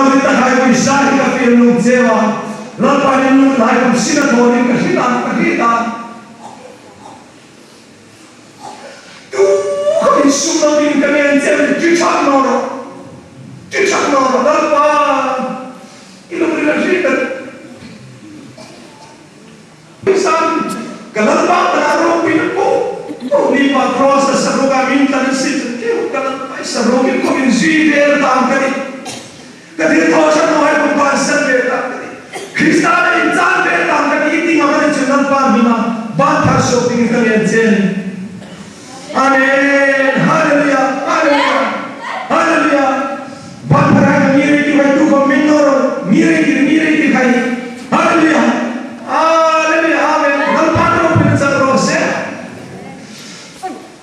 Kalau kita hai isari ka film jewa, lapan yang hai sina thori ka kita. Tu kami semua ini kami jadi cucak noro, lapan itu berilah cerita. Misal kalau lapan menaruh pintu, lima proses serupa minta nasi, kalau serupa kami zidir tam kali. Ketika proses noai pembahasan beta, Kristal insan beta kami ini ngamen channel pamina, bantah shopping kami ajen. Amin, haleluya, haleluya, haleluya. Bantah mire di waktu kami minor, mire di kai, haleluya, haleluya, amin. Lepas itu penjara proses,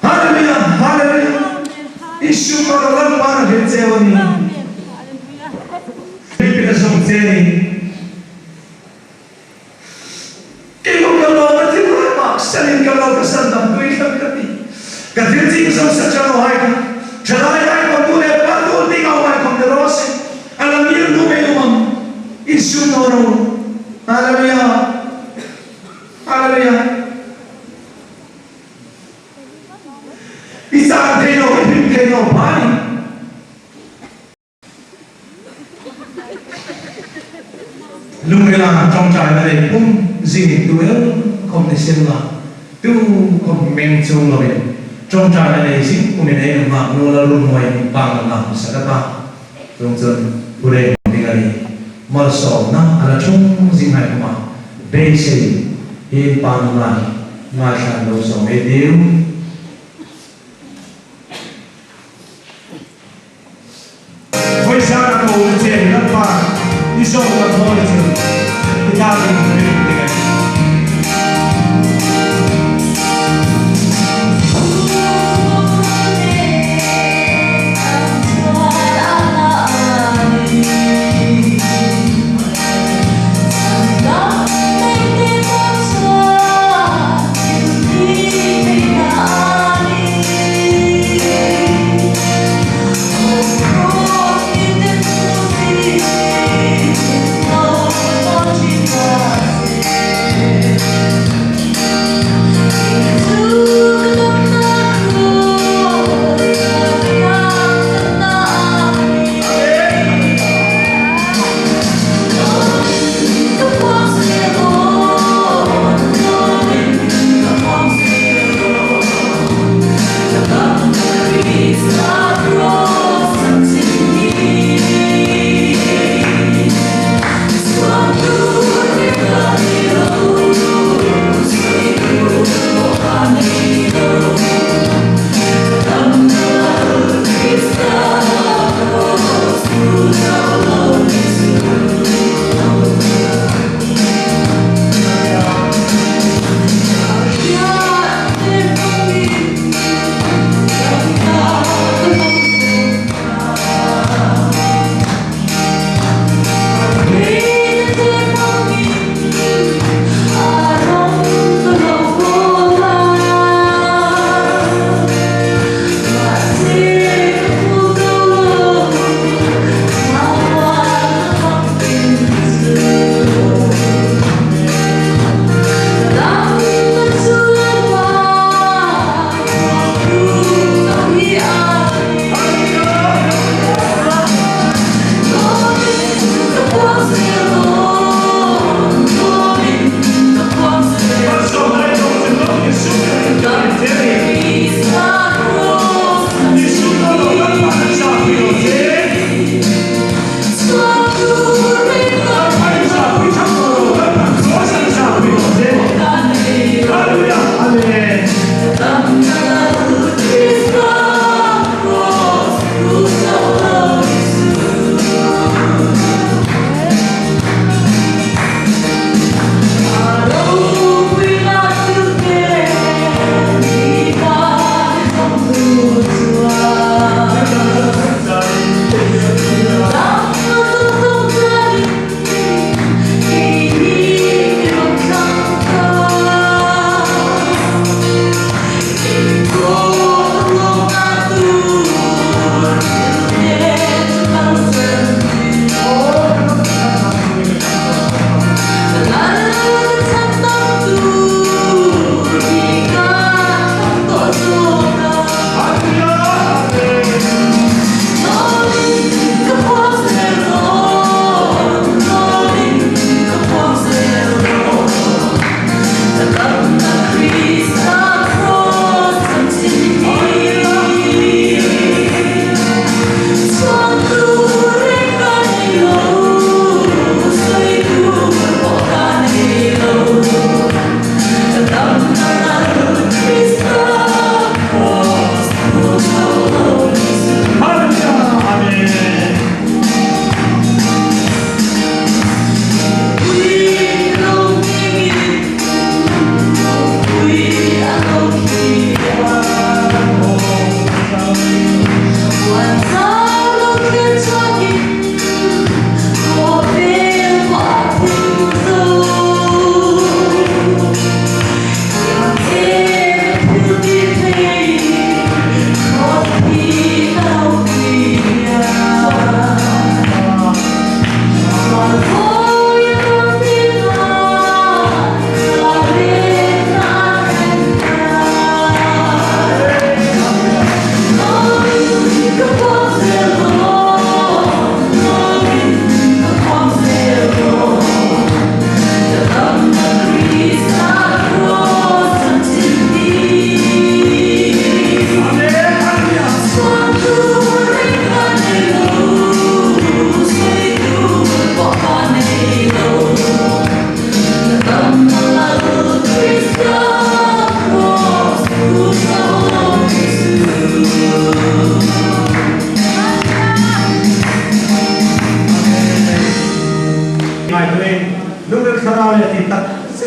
haleluya, haleluya. Isu kalau lepas penjara ni. Saling kalau kesandam tu ikan kati, kati sih sama saja loh Jangan kau tu lepas tu tinggal kau terus, alam ini numem, isu noro, haleluya, haleluya. Isa teno pani. Lumela trong trái này cũng gì tuổi không thể xem là tu không men chung rồi trong trái này xin cũng nên ấy mà nó là luôn ngoài bằng làm sẽ các bạn trong chân bữa đây thì cái mà sổ nó là chung gì này mà basic in bằng lại mà sản đồ sổ mấy điều với sao là đồ tiền các bạn đi sổ là thôi thì ta mình phải được cái này. Oh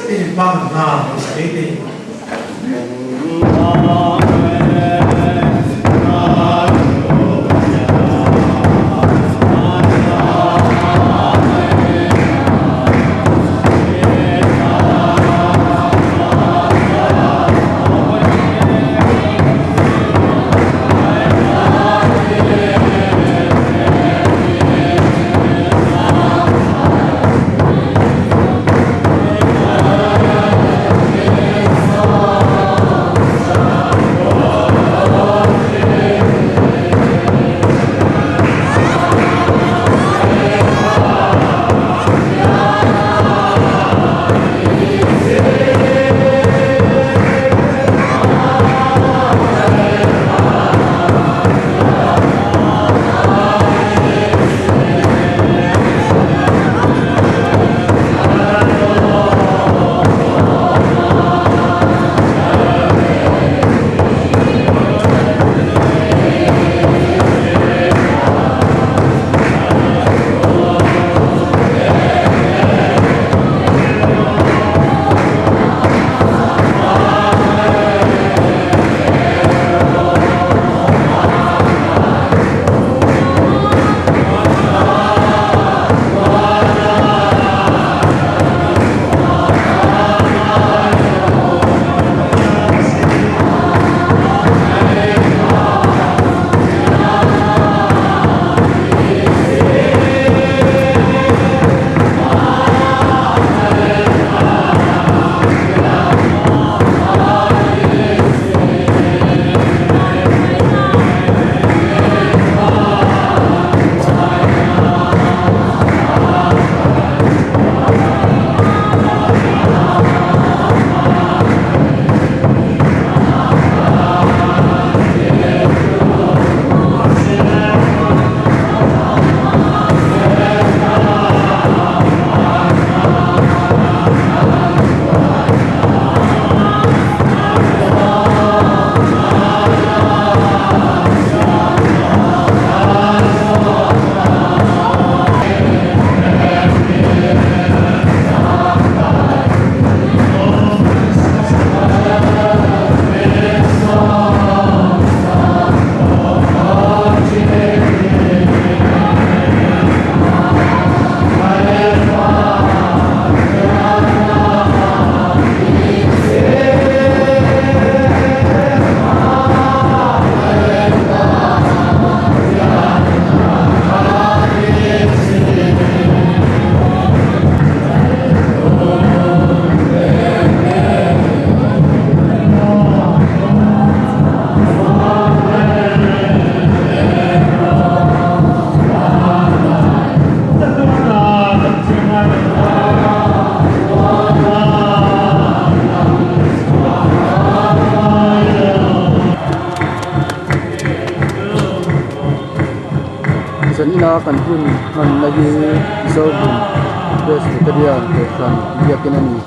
Ini bangga masa ini. Sanina kan pun man lagi Zohmun terus kemudian kan dia kena ni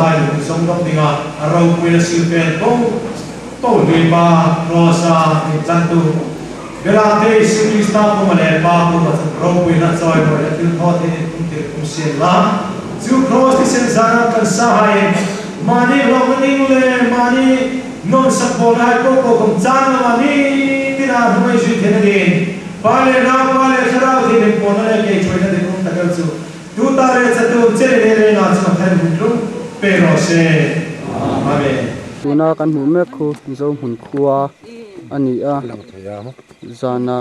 hai lu som dok dinga arau puina silpen to dui pa rosa ni chantu bela te silista ko male pa ko rau puina choi ko le til tho te te kum la chu cross ti sen zana kan sa hai mani rokning le mani non support hai ko kom chan mani tira humai ju thena din pale khara din pona le ke choina de kum takal chu tu tare chatu chere le na chu than lu pero se amen tuna kan mu me khu Zohmun khua ani a zana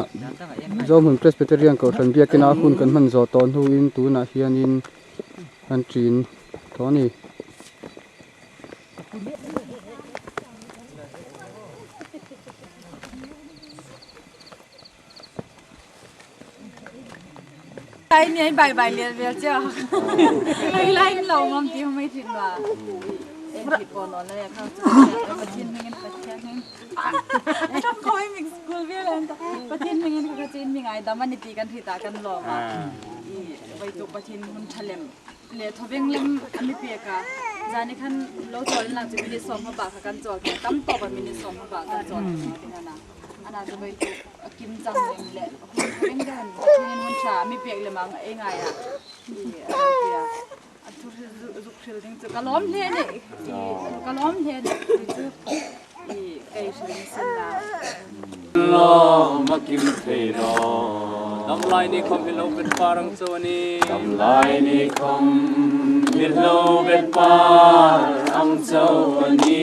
Zohmun Presbyterian ko than bia kena hun kan man zo ton hu in tuna hianin an trin thoni Cái này bài liền về chưa? Mấy lại lâu ngâm tí không mấy thịt mà em thịt còn nó này không cho bắt chín mình bắt chín trong coi mình school về lên bắt chín mình cái chín mình ai đam anh tíกันthịt taกันlò mà vậy tụ bắt chín mình challem le thoveng lem ami pe ka jani khan lo chol lang chu mi som ha ba kha kan chol tam to ba mi som ha ba kan chol na ana zo bai kim jang le ring dan tin mun cha mi pek le mang e ngai a a thu zu khil ding chu kalom le ne kalom le ne chu kai shrin sin la lo ma kim thei ro dam lai ni khom bi lo bet parang chu ani dam lai ni khom bi lo bet par ang chu ani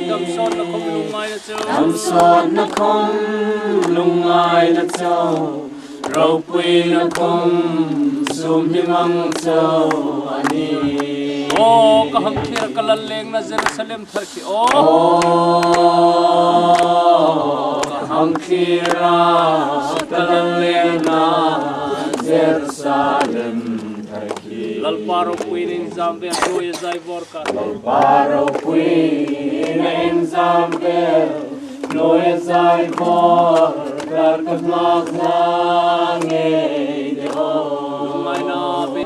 dam son na khom lungai na chu dam son na khom lungai na chu ro pui na khom sum hi mang chu ani o ka ham khir kalal leng na Jerusalem thar ki o ham khira kalal leng na Jerusalem thar ki lal paro queen in zambe roye zai vorka lal paro queen in zambe roye zai vorka kazmak nange de o mai na be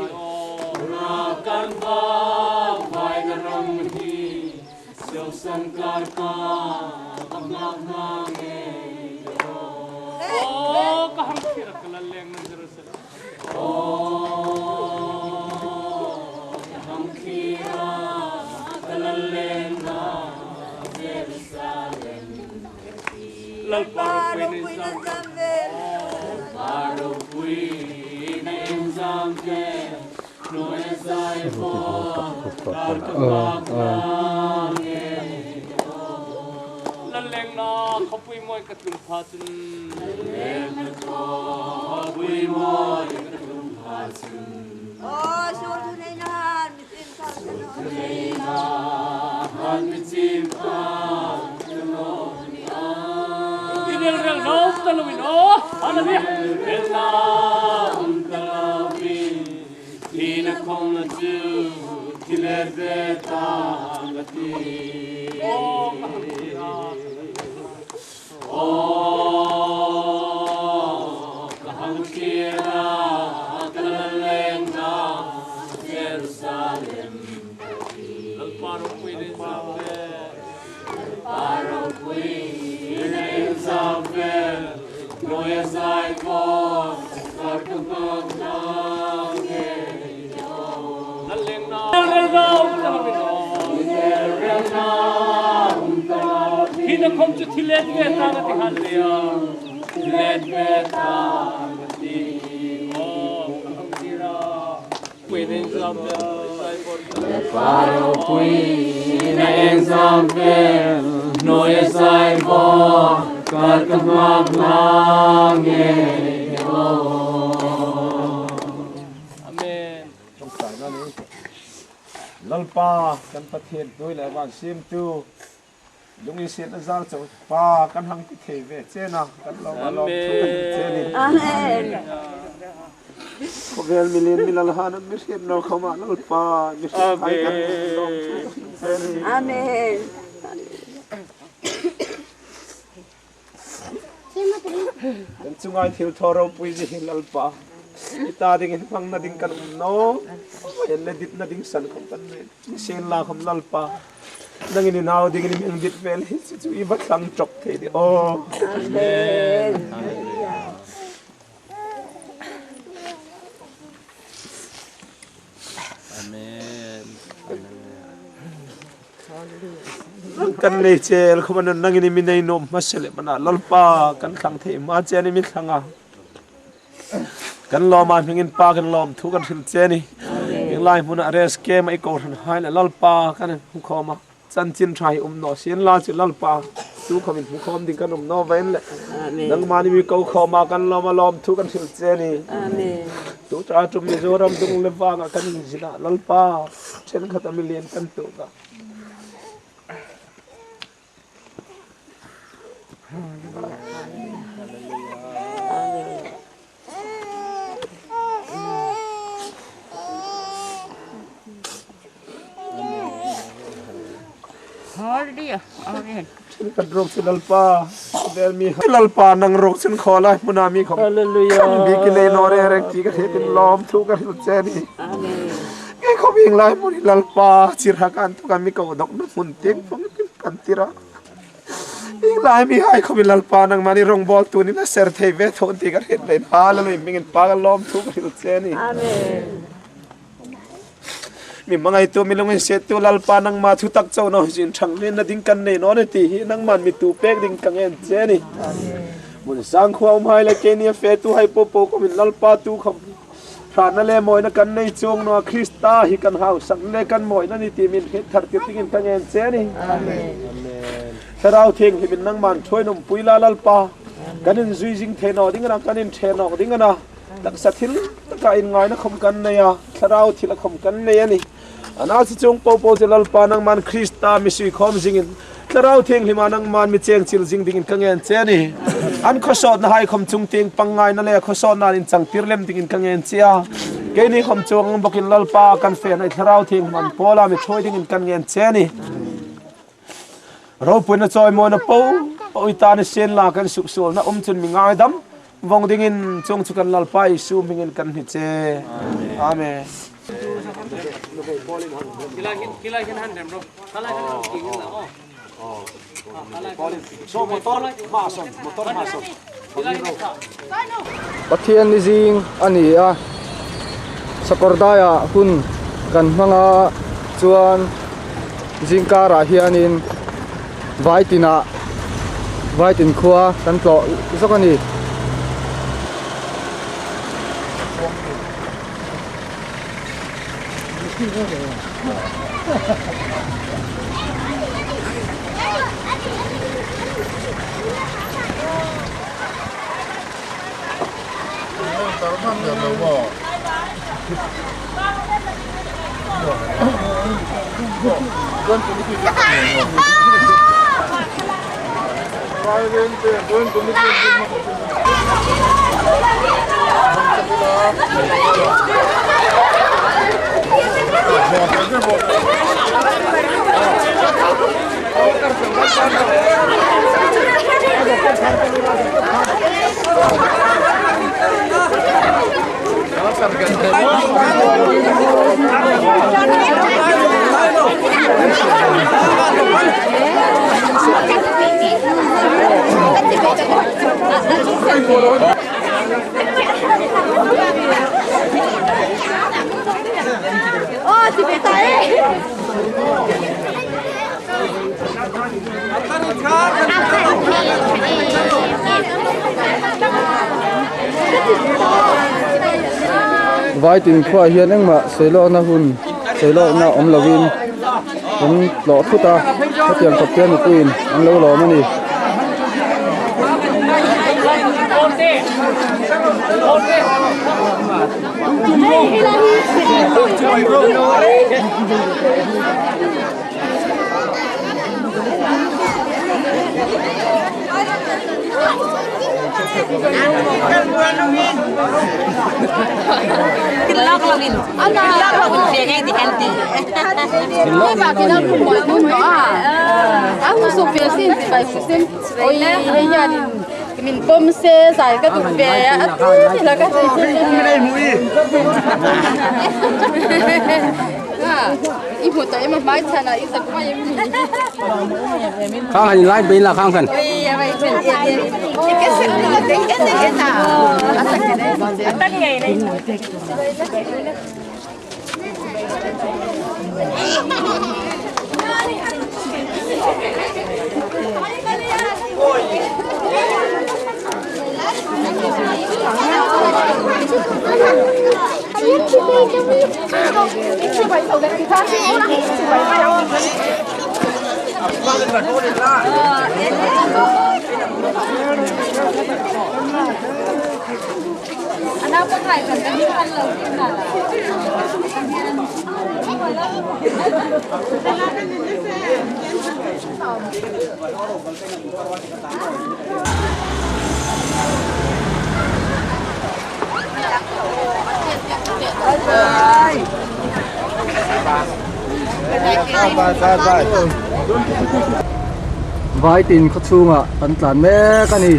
kan ba vai na ram hi siêu san kar ka kazmak nange o ka ham khira kalal leng na Jerusalem o ham khira kalal leng na Jerusalem lal paro queen in zambe noe zai vor leng na khopui moi ka tum pha chun leng na khopui moi ka tum pha chun Oh, so tu nei na han mi tim pha no ni a idel rel no talu no alabi el na talabi tina kom na tu kiler de ta gati o kaham kira kalaleng na Jerusalem al paro queen in zambe paro queen in zambe noe zai ko karkapag nange laleng na hina kom chu thilet ve ta ga ti han le ya thilet ve ta ga ti o kam tira queen in zambe sai por paro queen in zambe noe sai ko karkapag nange amen lalpa kan pathian doi la wan sim tu lungi set azal chaw pa kan hang ki the ve chena kan lo lo cheni Amen. ko vel milin milal han mi set no khama lalpa mi set ai kan lo cheni Amen. kan chungai thil thoro pui ji lalpa ita ding in phang na ding kan no yan na dit na ding san kom kan ne sen la kom lal pa nang ini naw ding ini ang dit vel chu ibat lang chok the di oh Amen. kan le chel khom an nang ini minai nom masele mana lal pa kan thang the ma che ni mi thanga kan lo ma mingin pa kan lom thu kan thil che ni ing lai mun ares ke mai ko ran hai la lal pa kan hu khoma chan chin thai no sin la chi lal pa tu khomin hu khom ding kan no ven le nang ma ni mi ko khoma kan lo ma lom thu kan thil che ni Amen. tu tra tum mi zoram dung le wa nga kan jina lal pa chen khata million kan tu ka Hallelujah. Amen. kan rok sin lalpa del mi lalpa nang rok sin khola muna mi khom hallelujah bi ki le no re re ki ka thepin lom thu ka hu che ni Amen. ke khom ing lai mun lalpa chir ha kan tu ka mi ko dok na mun tek phong kan tira ing lai mi hai khom lalpa nang mani rong bol tu ni na ser thei ve thon ti ka het le pa la lo mingin pa ka lom thu ka hu che ni Amen. mi mangai tu mi longin set tu lalpa nang ma thu tak chau no jin thang le na ding kan nei no ne ti hi nang man mi tu pek ding kang en che ni mun sang khwa mai la ke ni fe tu hai po po ko min lalpa tu kham thran na le moi na kan nei chung no krista hi kan hau sak le kan moi na ni ti min he thar ti tingin kang en che ni Amen. tharau theng hi min nang man thoi nom puila lalpa kanin zui jing the no ding na kanin the no ding na tak sathil taka in ngai na khom kan ne ya tharau thila khom kan ne ya ni ana si chung po po jelal pa nang man krista mi sui khom jingin tlarau theng hima nang man mi cheng chil jing dingin kangen che ni an khosot na hai khom chung ting pangai na le khosot na in chang tirlem dingin kangen chia ke ni khom chung bokin lal pa kan fe na tlarau theng man pola mi thoi dingin kangen che ni ro pu na choi mo na po ita ni sen la kan suk sol na chun mi ngai dam vong dingin chung chu kan lal pa isu mingin kan hi che amen Kila han dem bro. Kala kan king na oh. So motor mason. Pathian ni jing ani a Sakawrdai a hun kan hmanga chuan jingkara hianin vaitin khuwa kan tlo zokani vaitin khuwa hian engma selo na hun selo na omlovin om lo thuta thatiam thaptian ni tuin an lo lo mani mình cơm xe giải cái tụi bé thì là cáiไม่ได้มุ้ย ít một tới mà mai chân là ít giấc mai emข้างหันไล่บินละข้างกัน ôi vậy mình cái sự là cái gì nào tất ngày này anh nào có phải cần cái ăn lâu như nào vai tin kho chunga an tlan me ka ni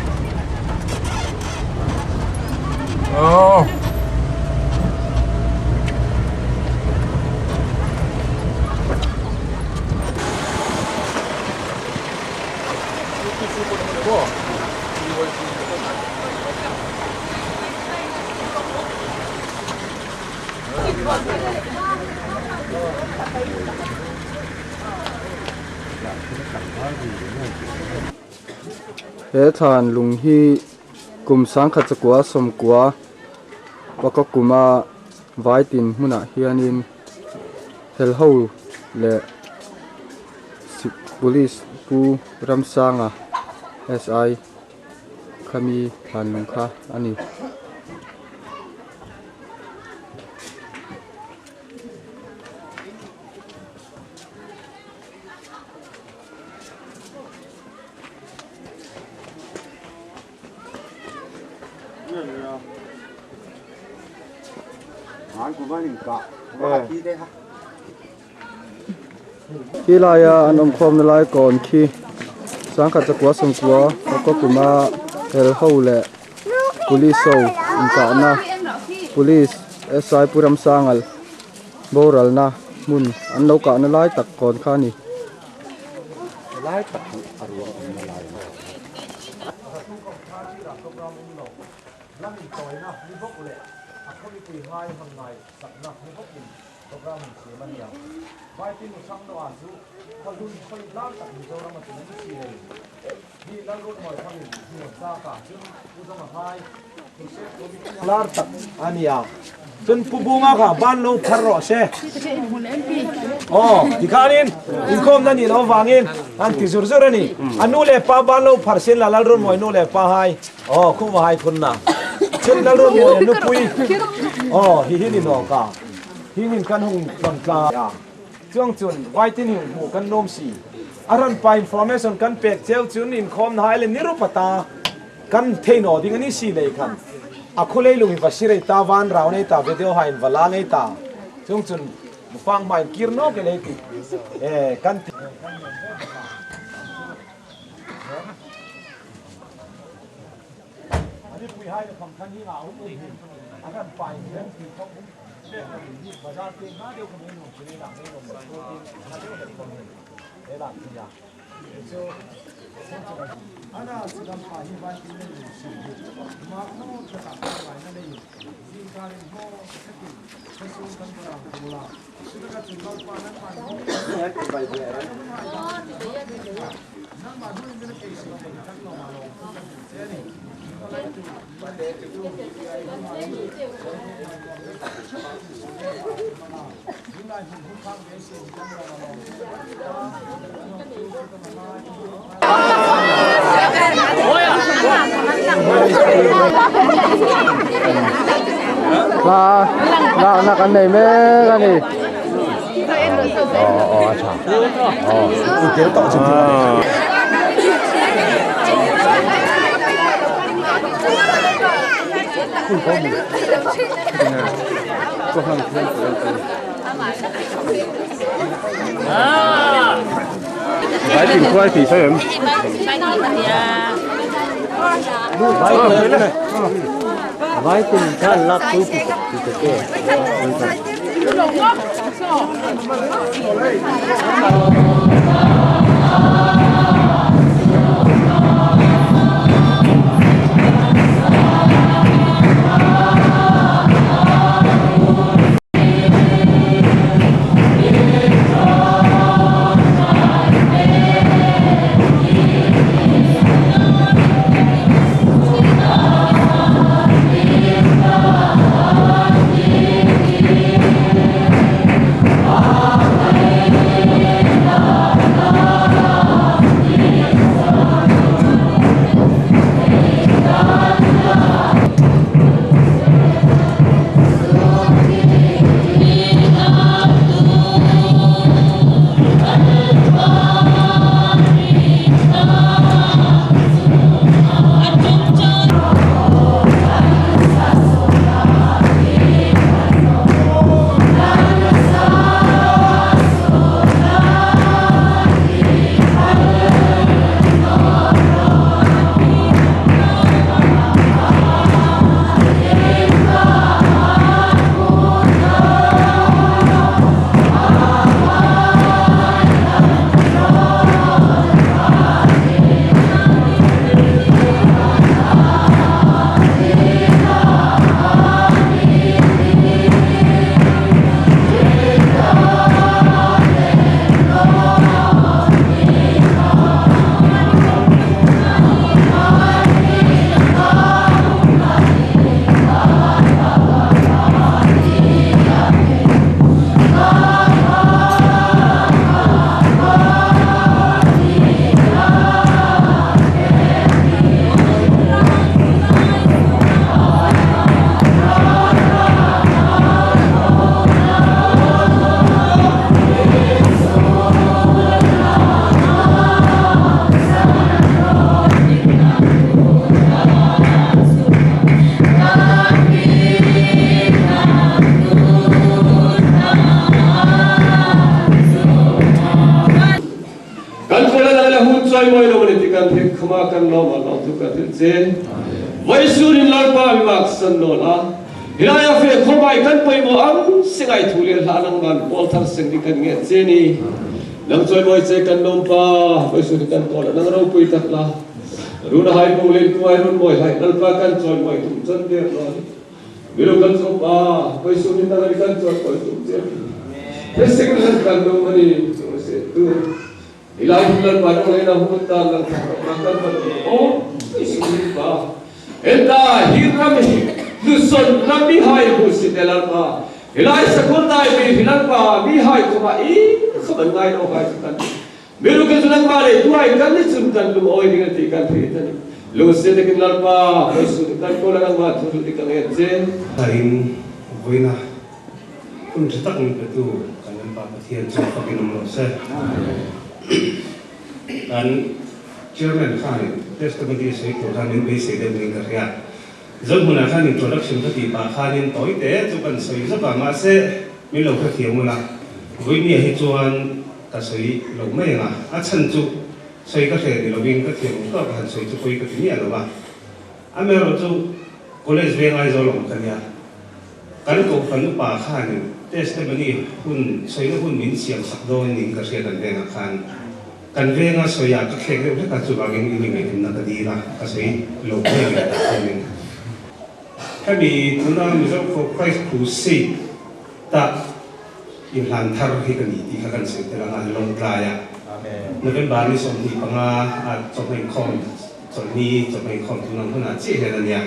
he than lung hi kum sang khat chakwa som kwa waka kuma vai tin hmuna hianin hel ho le police pu ramsanga SI khami than lung kha ani khi lai an khom na lai kon khi sang khat chakwa som kwa waka kuma hel ho le police so in ka na police SI pu ramsangal boral na mun an lo ka na lai tak kon kha ni lai tak arwa na lai Lang toy na ni bok le a khomi pui hai hang nai sak na ni bok in program se man ya bai tin sang do azu khadun khoi lam tak ni zora ma tin ni si le ni Lalruotmawi thang ni sa ka chu u zama hai lar tak ania chun pubunga kha ban lo tharro se dikhanin inkom na ni lo wangin an ti zur zur ani anu le pa ban lo pharsin la Lalruotmawi no le pa hai khu wa hai khun na chen Lalruotmawi nu pui hi ni no ka hi nin kan hung ton ka ya chuang chun vai tin hu mu kan nom si aran pa information kan pek cheu chun in khom na ile nirupata kan theino ding ani si le khan akhulei lungi vasire ta van raw nei ta video hain wala nei ta chung chun fang mai kirno ke le ti kan ani pui hai le kham khan hi nga hu ni aran pa in ti khom बाजार के ना देव को नहीं चले ना नहीं होगा तो ना देव को नहीं है ना क्या जो आना सिर्फ पानी बात नहीं है मानो तो साथ में ना नहीं जिनकार हो सकती कैसे उनका बड़ा बोला सुबह का चुनाव पाना है कि भाई ना मानो इन्हें कैसे तक लो मानो नहीं là nak anh này mẹ cái này अच्छा kéo tọt chừng phải tìm khoai thì sao em vai tin chan lak tu ti ke kan lo ma lo tu ka til che vai su rin lar pa mi mak san lo la hilaya fe khomai kan pai mo ang singai thule la nang man pol thar sing di kan nge che ni nang choi moi che kan nom pa vai su kan ko la nang ro pui tak la ru na hai mo len ko ai ron moi hai dal pa kan choi moi tum chan de lo biru kan so pa vai su ni nang kan choi ko tum che thế sinh lên kan nom ani se tu ilai bulan pada lena huta lang makan pada isin ba enta hirami luson nabi hai busi delan ba ilai Sakawrdai bi hilang ba bi hai ko ba I khaban ngai no hai kan meru ke sulang ba le tuai kan ni sun kan lu oi dengan ti kan thi tan lu se de kin lar ba busi kan ko lang ba thu di kan ye je tarin voina kun tak ni tu kan ba pathian so pakin no se dan chairman khan testimony se ko khan in base de ning ka ya Zohmun khan introduction ka ti ba khan in toi te chu kan soi za ba ma se mi lo ka thiam na voi ni hi chuan ka soi lo mai nga a chan chu soi ka the ni lo wing ka thiam ka han soi chu koi ka ti ni ala ba a me ro chu college ve ngai zo lo ka ya kan ko kan pa khan testimony hun soi na hun min siam sak do ning ka se dan ve nga khan kan ve nga soya ka khek le ka chu bangin ini ngai tin na ka di la ka sei lo ke le ta ning kami tuna mi zo for Christ to see ta in lan thar hi ka ni ti ka kan sei te la ngal long tla ya amen noven ba ni som ni panga a chok nei khom chok ni chok nei khom tu nang huna chi he na nya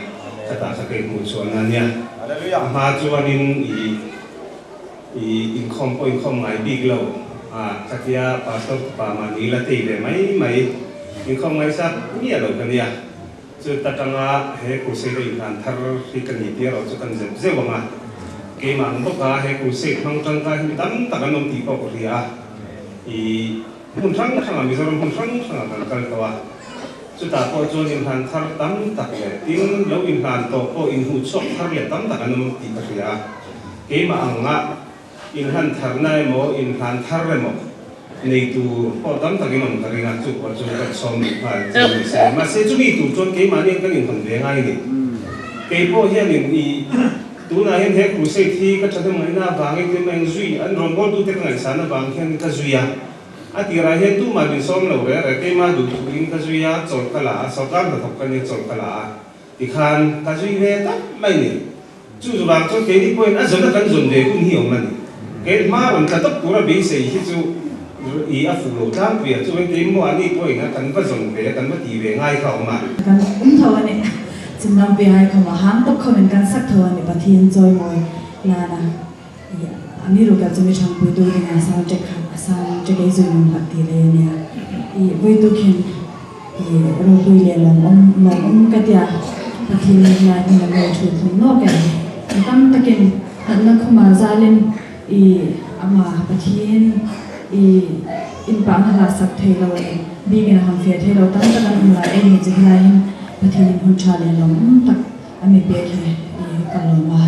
ka ta ka ke mu chuan na nya hallelujah ma chuan in khom po in khom ngai big lo katia pastor pamani la te le mai in khom ngai sa mi lo kan ya chu ta tanga he ku se ri han thar ri kan ni ti ro chu kan je je wa ma ke ma ngo ka he ku se khang tang ka hi tam ta kan nom ti ko ko ria I mun thang thang mi zo mun thang thang kan kal ka wa chu ta ko chu in han thar tam tak le ting lo in han to ko in hu chok thar le tam ta kan nom ti ka ria ke ma anga in han thar nai mo in han thar le mo nei tu po tam takin on taringa chu po chu ka som pa chu se ma se chu mi tu chon ke ma ni kan in thon ve ngai ni ke po hian in I tu na hian he ku se thi ka thade mai na bang ke meng zui an rong bol tu te ngai sa na bang hian ka zuya a ti ra hian tu ma bin som lo re ke ma du tu in ka zuya chol kala so ka da thok ka ni chol kala ti khan ka zui ve ta mai ni chu zu bang chon ke ni point a zon kan zon ve kun hi om man ke ma ron ka tok pura be se hi chu I a fu lo tang pia chu ke mo ani point na kan va zon ve kan va ti ve ngai ka ma kan thawani chim nam pe hai khama ham tok khamen kan sak thawani pathian joy moi la na ani ro ka chumi chang pu do ni sa je kha sa je ge zui nam ha ti le ne I voi tu khin ro pui le lom ka tia pathian la ni na me chu thum no ka tam takin na khuma zalin ama pathian in pa na sak thelo bi me ham fe thelo tam ta kan la e ni jila in pathian hun cha le lom tak ami pe the kaloma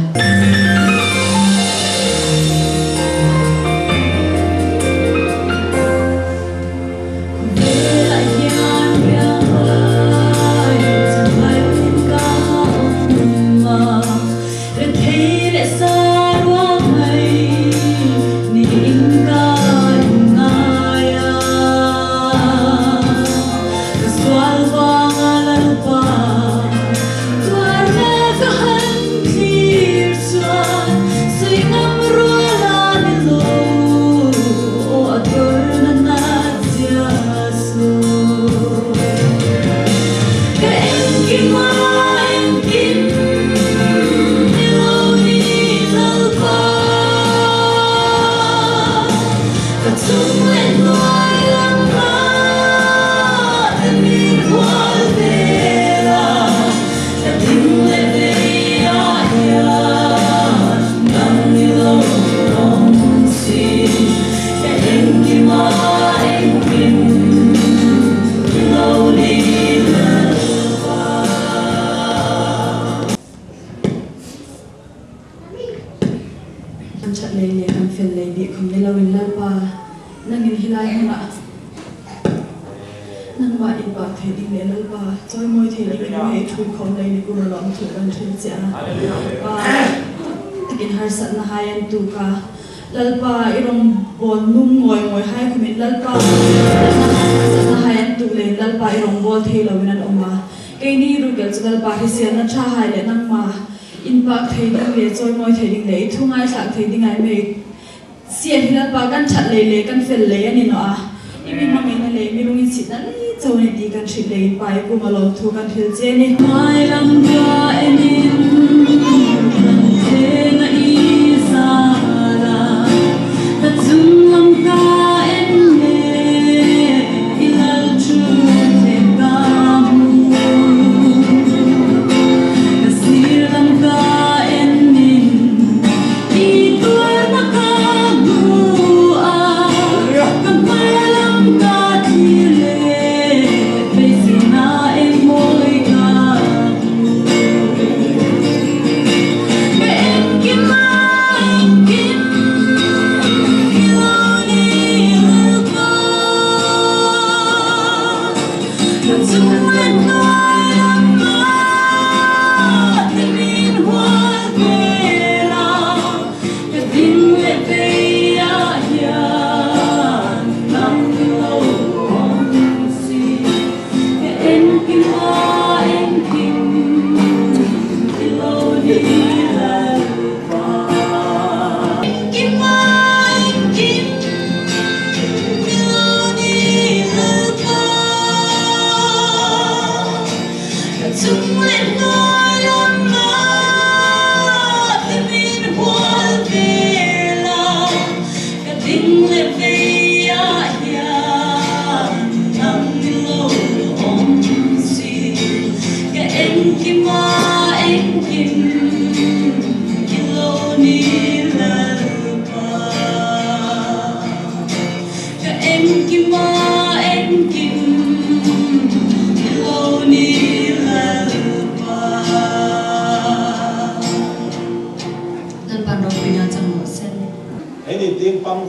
Joy moi the ni me thu khom nei ni kun lom thu kan thil cha takin har sat na hayan tu ka lalpa irong bol num ngoi hai khumin lalpa sat na hayan tu le lalpa irong bol the lo minan oma ke ni ru gel chal pa hi sian na tha hai le nang ma in pa thei ding le joy moi thei ding le thungai sak thei ding ai me sian hi lalpa kan chat le kan fel le ani no a imi ma me na le mi rung in sit na so ni di kan thil le pai ku ma lom thu kan thil che ni mai ram ga enin the na I sa la ta zum lam ka en le ilal chu te ka mu ka sir lam ka enin I tur na ka mu a ka mai lam ka thi le Anything pang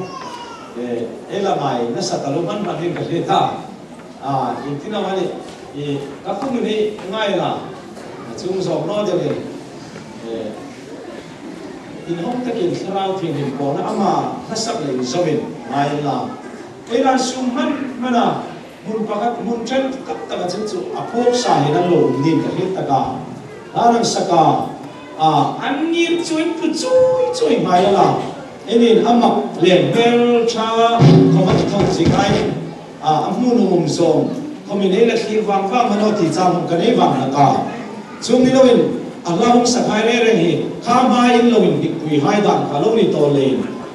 ela mai na sataloman panin ka heta intina mani ka kumuni ngai la chung zok no de le in hom takin sarau thin in ko na ama hasak le zomin ngai la ela sum mana mun pakat mun chen kap ta chen chu apok sa hi na lo nin ka heta ka arang saka anir chuin pu chui ngai la enin amak lem bel cha khomat thong jikai amun zong khomine la khi wang manoti cham kan ei wang na ka chung ni loin allahum sakai re hi kha ba in loin dik pui hai dan ka lo ni to le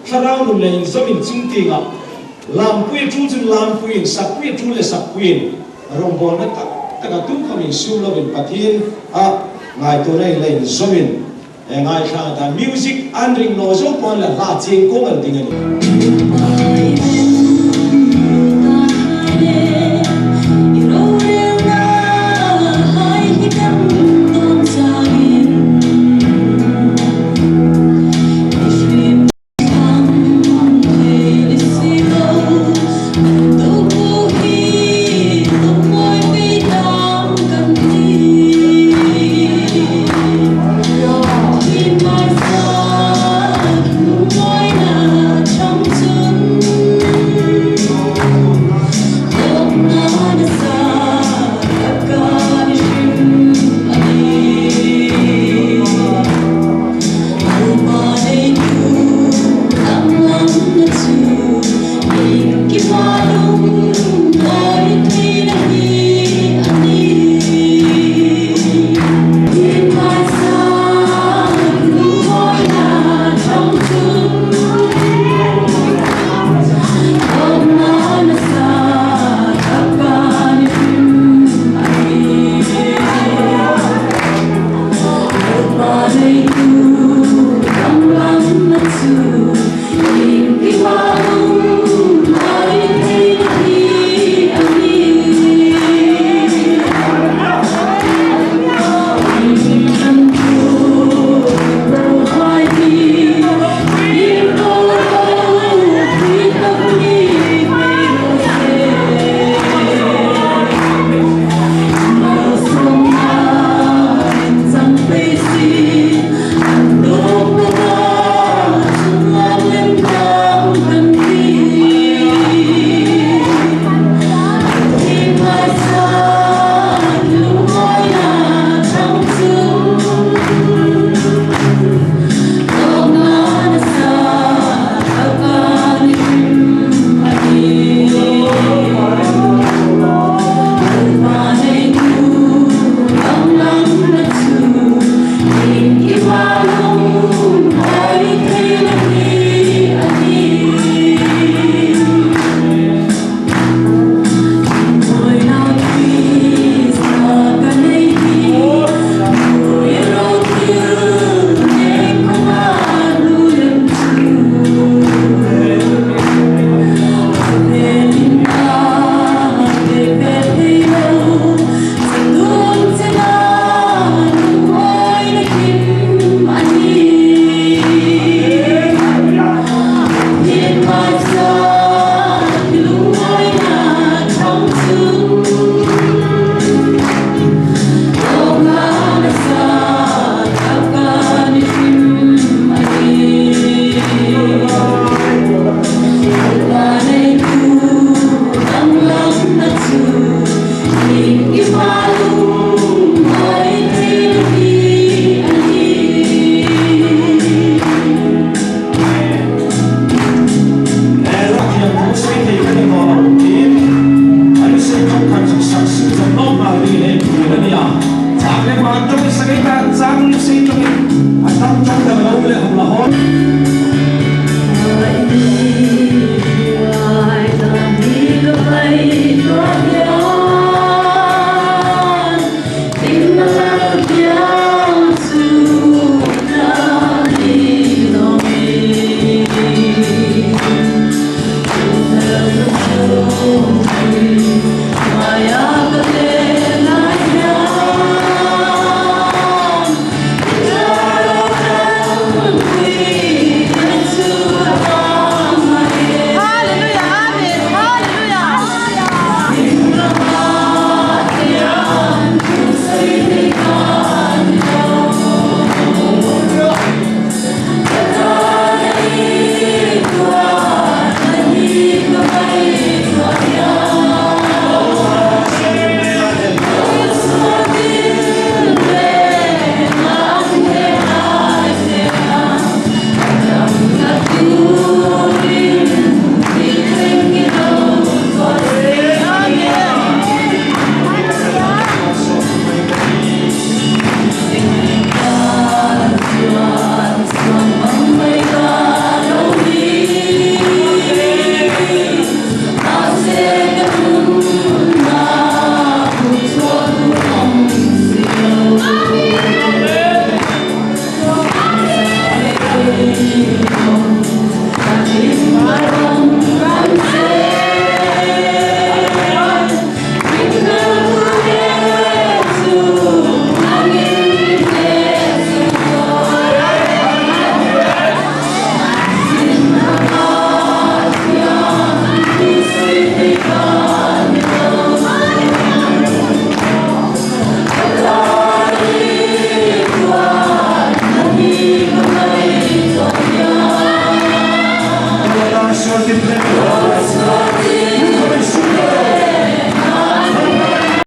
tharau nu le in zomin chingti ga lam pui chu chun lam pui sak pui chu le sak pui Rawngbawlna ta ka tu khomin su loin pathin ngai to nei le in zomin ngai kha ta music andring no zo pon la la ching ko ngal ding ani